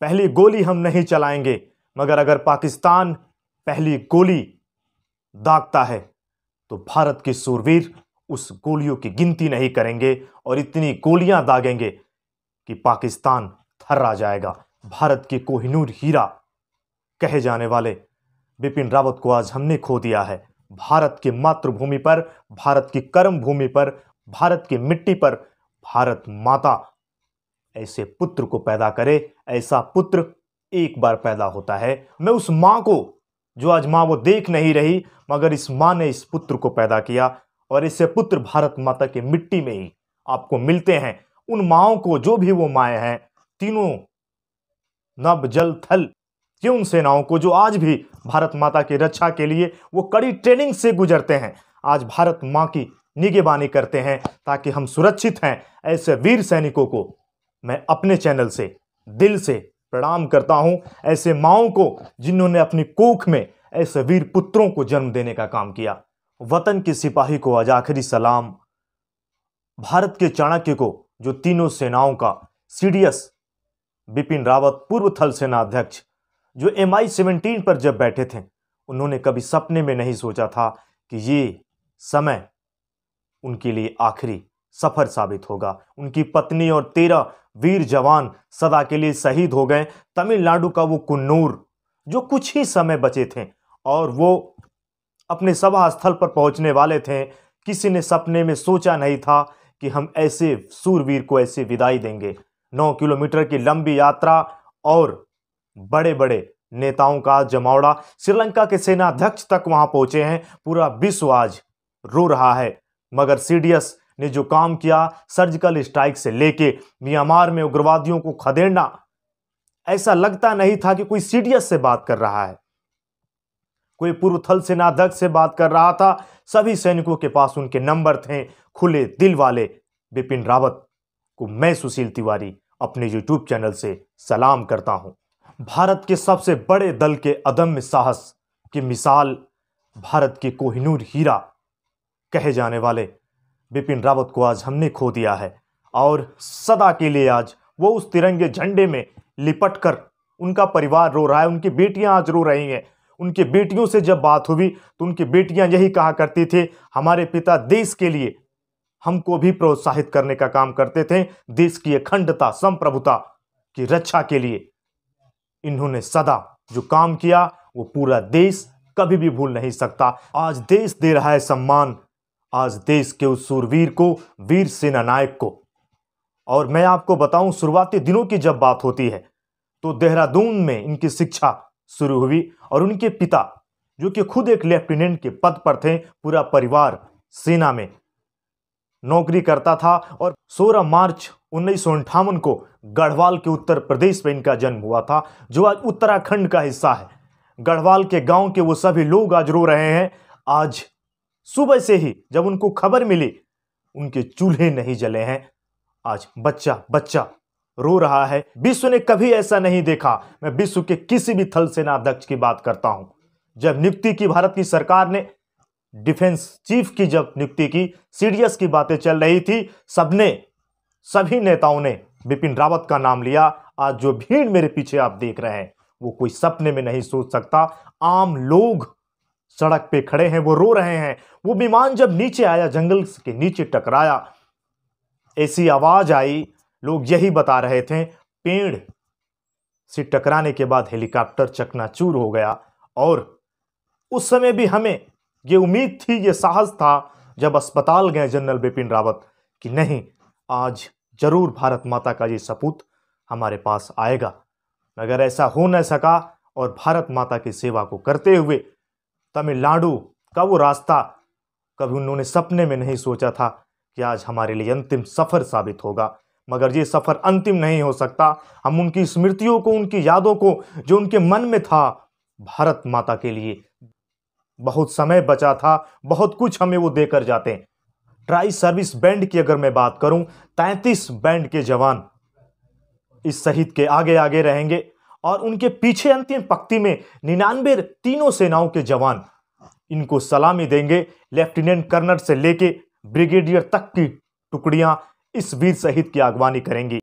पहली गोली हम नहीं चलाएंगे, मगर अगर पाकिस्तान पहली गोली दागता है तो भारत के सूरवीर उस गोलियों की गिनती नहीं करेंगे और इतनी गोलियां दागेंगे कि पाकिस्तान थर्रा जाएगा। भारत के कोहिनूर हीरा कहे जाने वाले बिपिन रावत को आज हमने खो दिया है। भारत की मातृभूमि पर, भारत की कर्म भूमि पर, भारत की मिट्टी पर भारत माता ऐसे पुत्र को पैदा करे, ऐसा पुत्र एक बार पैदा होता है। मैं उस मां को, जो आज मां वो देख नहीं रही, मगर इस मां ने इस पुत्र को पैदा किया और ऐसे पुत्र भारत माता की मिट्टी में ही आपको मिलते हैं। उन माओं को, जो भी वो माएँ हैं, तीनों नभ जल थल की उन सेनाओं को, जो आज भी भारत माता की रक्षा के लिए वो कड़ी ट्रेनिंग से गुजरते हैं, आज भारत मां की निगहबानी करते हैं ताकि हम सुरक्षित हैं। ऐसे वीर सैनिकों को मैं अपने चैनल से दिल से प्रणाम करता हूं। ऐसे माओं को जिन्होंने अपनी कोख में ऐसे वीर पुत्रों को जन्म देने का काम किया। वतन के सिपाही को आज आखिरी सलाम। भारत के चाणक्य को, जो तीनों सेनाओं का सीडीएस बिपिन रावत, पूर्व थल सेना अध्यक्ष, जो MI-17 पर जब बैठे थे, उन्होंने कभी सपने में नहीं सोचा था कि ये समय उनके लिए आखिरी सफर साबित होगा। उनकी पत्नी और 13 वीर जवान सदा के लिए शहीद हो गए। तमिलनाडु का वो कुन्नूर, जो कुछ ही समय बचे थे और वो अपने सभा स्थल पर पहुंचने वाले थे, किसी ने सपने में सोचा नहीं था कि हम ऐसे सूरवीर को ऐसे विदाई देंगे। 9 किलोमीटर की लंबी यात्रा और बड़े बड़े नेताओं का जमावड़ा, श्रीलंका के सेना अध्यक्ष तक वहां पहुंचे हैं। पूरा विश्व आज रो रहा है, मगर सीडीएस ने जो काम किया, सर्जिकल स्ट्राइक से लेके म्यांमार में उग्रवादियों को खदेड़ना, ऐसा लगता नहीं था कि कोई सीडीएस से बात कर रहा है, कोई पूर्व थल सेना अध्यक्ष से बात कर रहा था। सभी सैनिकों के पास उनके नंबर थे, खुले दिल वाले बिपिन रावत को मैं सुशील तिवारी अपने यूट्यूब चैनल से सलाम करता हूं। भारत के सबसे बड़े दल के अदम्य साहस की मिसाल, भारत के कोहिनूर हीरा कहे जाने वाले बिपिन रावत को आज हमने खो दिया है और सदा के लिए आज वो उस तिरंगे झंडे में लिपटकर उनका परिवार रो रहा है। उनकी बेटियां आज रो रही हैं। उनकी बेटियों से जब बात हुई तो उनकी बेटियां यही कहा करती थी, हमारे पिता देश के लिए हमको भी प्रोत्साहित करने का काम करते थे। देश की अखंडता, संप्रभुता की रक्षा के लिए इन्होंने सदा जो काम किया वो पूरा देश कभी भी भूल नहीं सकता। आज देश दे रहा है सम्मान, आज देश के उस सूरवीर को, वीर सेना नायक को। और मैं आपको बताऊं, शुरुआती दिनों की जब बात होती है तो देहरादून में इनकी शिक्षा शुरू हुई और उनके पिता, जो कि खुद एक लेफ्टिनेंट के पद पर थे, पूरा परिवार सेना में नौकरी करता था। और 16 मार्च 1958 को गढ़वाल के उत्तर प्रदेश में इनका जन्म हुआ था, जो आज उत्तराखंड का हिस्सा है। गढ़वाल के गांव के वो सभी लोग आज रो रहे हैं। आज सुबह से ही जब उनको खबर मिली, उनके चूल्हे नहीं जले हैं। आज बच्चा बच्चा रो रहा है। विश्व ने कभी ऐसा नहीं देखा। मैं विश्व के किसी भी थल सेना अध्यक्ष की बात करता हूं, जब नियुक्ति की भारत की सरकार ने, डिफेंस चीफ की जब नियुक्ति की, सीडीएस की बातें चल रही थी, सभी नेताओं ने बिपिन रावत का नाम लिया। आज जो भीड़ मेरे पीछे आप देख रहे हैं, वो कोई सपने में नहीं सोच सकता। आम लोग सड़क पे खड़े हैं, वो रो रहे हैं। वो विमान जब नीचे आया, जंगल के नीचे टकराया, ऐसी आवाज आई, लोग यही बता रहे थे, पेड़ से टकराने के बाद हेलीकॉप्टर चकनाचूर हो गया। और उस समय भी हमें ये उम्मीद थी, ये साहस था, जब अस्पताल गए जनरल बिपिन रावत, कि नहीं, आज जरूर भारत माता का ये सपूत हमारे पास आएगा। मगर ऐसा हो न सका और भारत माता की सेवा को करते हुए तमिलनाडु का वो रास्ता, कभी उन्होंने सपने में नहीं सोचा था कि आज हमारे लिए अंतिम सफर साबित होगा। मगर ये सफर अंतिम नहीं हो सकता। हम उनकी स्मृतियों को, उनकी यादों को, जो उनके मन में था, भारत माता के लिए बहुत समय बचा था, बहुत कुछ हमें वो देकर जाते हैं। ट्राई सर्विस बैंड की अगर मैं बात करूं, 33 बैंड के जवान इस शहीद के आगे आगे रहेंगे और उनके पीछे अंतिम पंक्ति में 99 तीनों सेनाओं के जवान इनको सलामी देंगे। लेफ्टिनेंट कर्नल से लेके ब्रिगेडियर तक की टुकड़ियां इस वीर शहीद की अगवानी करेंगी।